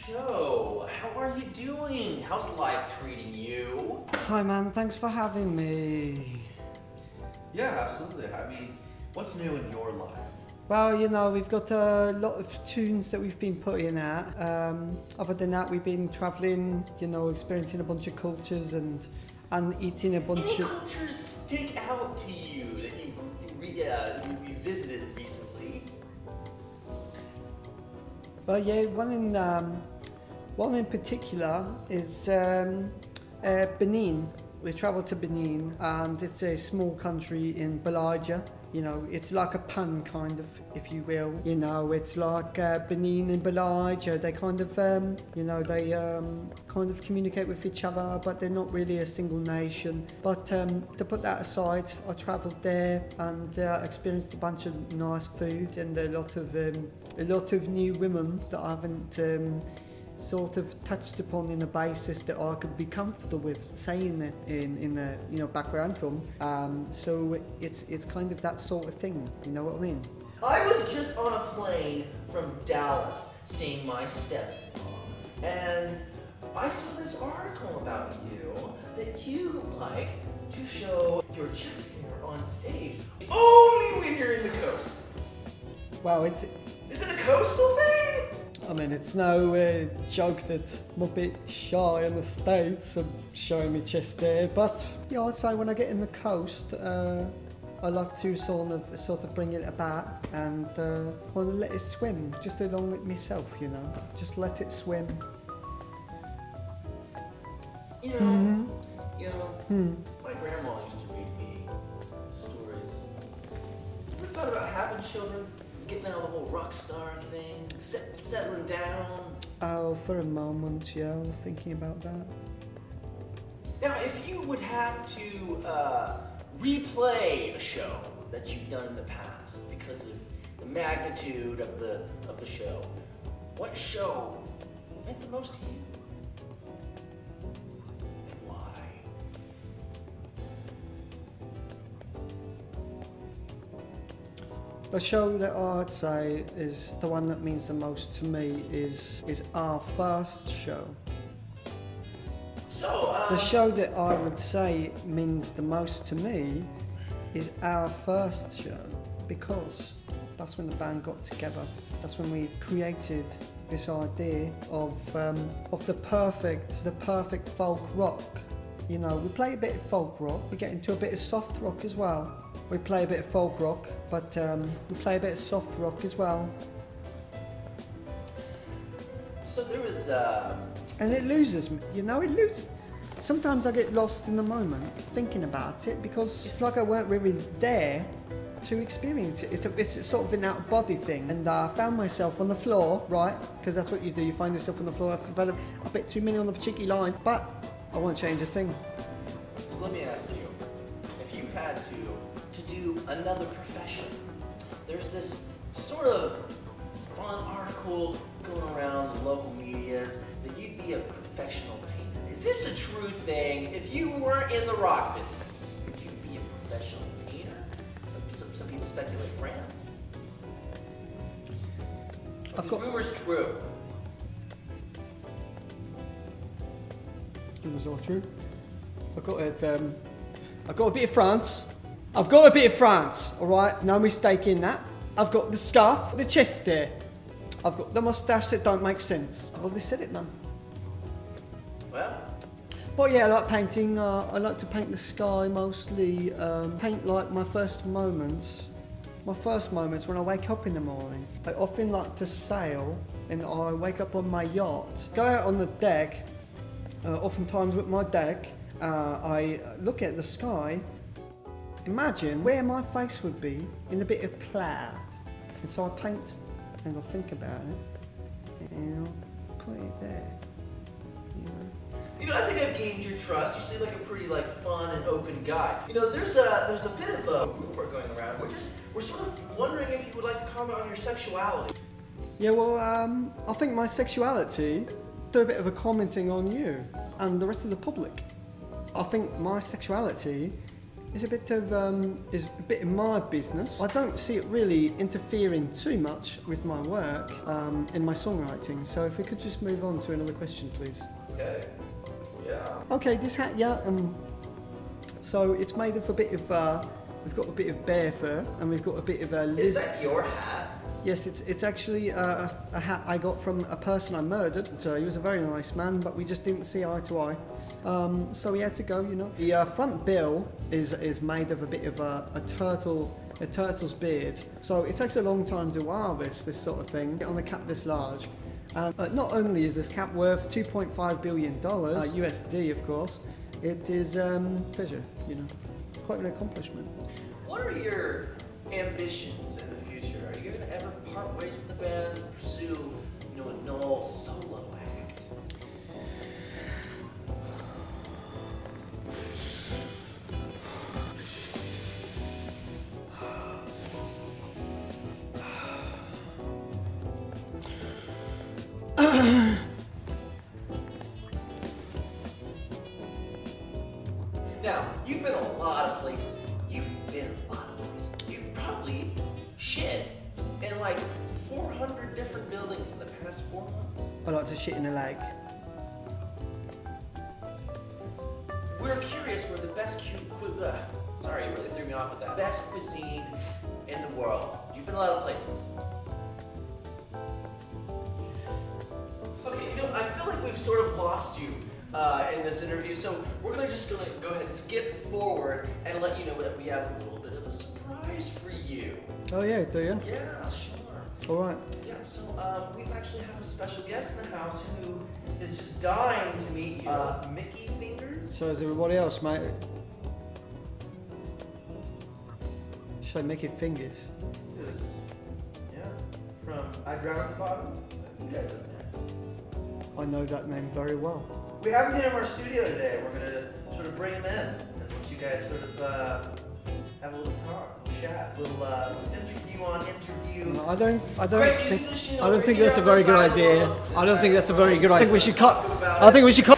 show. How are you doing? How's life treating you? Hi man, thanks for having me. Yeah, absolutely. I mean, what's new in your life? Well, you know, we've got a lot of tunes that we've been putting out. Other than that, we've been travelling, you know, experiencing a bunch of cultures and eating a bunch Any of... cultures stick out to you that you revisited recently? Well, yeah, one in particular is Benin. We travelled to Benin, and it's a small country in Balija. You know, it's like a pun, kind of, if you will. You know, it's like Benin and Balija. They kind of, you know, they kind of communicate with each other, but they're not really a single nation. But to put that aside, I travelled there and experienced a bunch of nice food and a lot of new women that I haven't sort of touched upon in a basis that I could be comfortable with saying it in the, you know, back where I'm from. So it's kind of that sort of thing, you know what I mean? I was just on a plane from Dallas seeing my stepmom, and I saw this article about you that you like to show your chest hair on stage only when you're in the coast. Well, Is it a coastal thing? I mean, it's no joke that I'm a bit shy in the States of showing me chest hair, but yeah, I'd say when I get in the coast, I like to sort of bring it about and kind of let it swim, just along with myself, you know, just let it swim. You know, my grandma used to read me stories. You ever thought about having children? Getting out of the whole rock star thing, settling down. Oh, for a moment, yeah, I'm thinking about that. Now, if you would have to replay a show that you've done in the past because of the magnitude of the show, what show meant the most to you? And why? The show that I'd say is the one that means the most to me is our first show. So, The show that I would say means the most to me is our first show, because that's when the band got together. That's when we created this idea of the perfect folk rock. You know, we play a bit of folk rock, we get into a bit of soft rock as well. We play a bit of folk rock, but we play a bit of soft rock as well. So there was And it loses me, you know, it loses. Sometimes I get lost in the moment thinking about it, because it's like I weren't really there to experience it. It's sort of an out-of-body thing. And I found myself on the floor, right? Because that's what you do, you find yourself on the floor after you've had a bit too many on the cheeky line, but I won't change a thing. So let me ask you, if you had to do another profession, there's this sort of fun article going around the local medias that you'd be a professional painter. Is this a true thing? If you weren't in the rock business, would you be a professional painter? Some people speculate France. I've got rumors true. It was all true. I've got a bit of France. I've got a bit of France, alright? No mistake in that. I've got the scarf, the chest hair. I've got the moustache that don't make sense. I've already said it, man. Well. But yeah, I like painting. I like to paint the sky mostly. Paint like my first moments. My first moments when I wake up in the morning. I often like to sail, and I wake up on my yacht. Go out on the deck. Oftentimes with my deck, I look at the sky. Imagine where my face would be in a bit of cloud. And so I paint and I think about it and I'll put it there. You know, I think I've gained your trust. You seem like a pretty fun and open guy. You know, there's a bit of a rumor going around. We're sort of wondering if you would like to comment on your sexuality. Yeah, well, I think my sexuality, do a bit of a commenting on you and the rest of the public. I think my sexuality is a bit of in my business. I don't see it really interfering too much with my work in my songwriting. So if we could just move on to another question, please. Okay. Yeah. Okay, this hat, yeah. So it's made of a bit of we've got a bit of bear fur and we've got a bit of a lizard. Is that your hat? Yes, it's actually a hat I got from a person I murdered. So he was a very nice man, but we just didn't see eye to eye. So we had to go, you know. The front bill is made of a bit of a turtle's beard. So it takes a long time to harvest this sort of thing on a cap this large. Not only is this cap worth $2.5 billion, USD of course, it is pleasure, you know, quite an accomplishment. What are your ambitions in the future? Are you going to ever part ways with the band, pursue, you know, a Noel solo act? Now, you've been a lot of places. You've probably shit in like 400 different buildings in the past 4 months. I like to shit in a lake. We're curious where the best sorry, you really threw me off with that. Best cuisine in the world. You've been a lot of places. Okay, you know, I feel like we've sort of lost you in this interview, so we're gonna go ahead and skip forward and let you know that we have a little bit of a surprise for you. Oh yeah, do you? Yeah, sure. All right. Yeah, so we actually have a special guest in the house who is just dying to meet you. Mickey Fingers. So is everybody else, mate? Should I make it fingers? Yeah, from I Drown at the Bottom. You guys up there. I know that name very well. We have him in our studio today. We're gonna sort of bring him in and let you guys sort of have a little talk, a little chat, a little interview on interview. No, I don't Great think musician I don't over think here that's a on very this good side of the idea. world. I don't think that's a very good idea. I think we should cut. Talk about I think we should cut.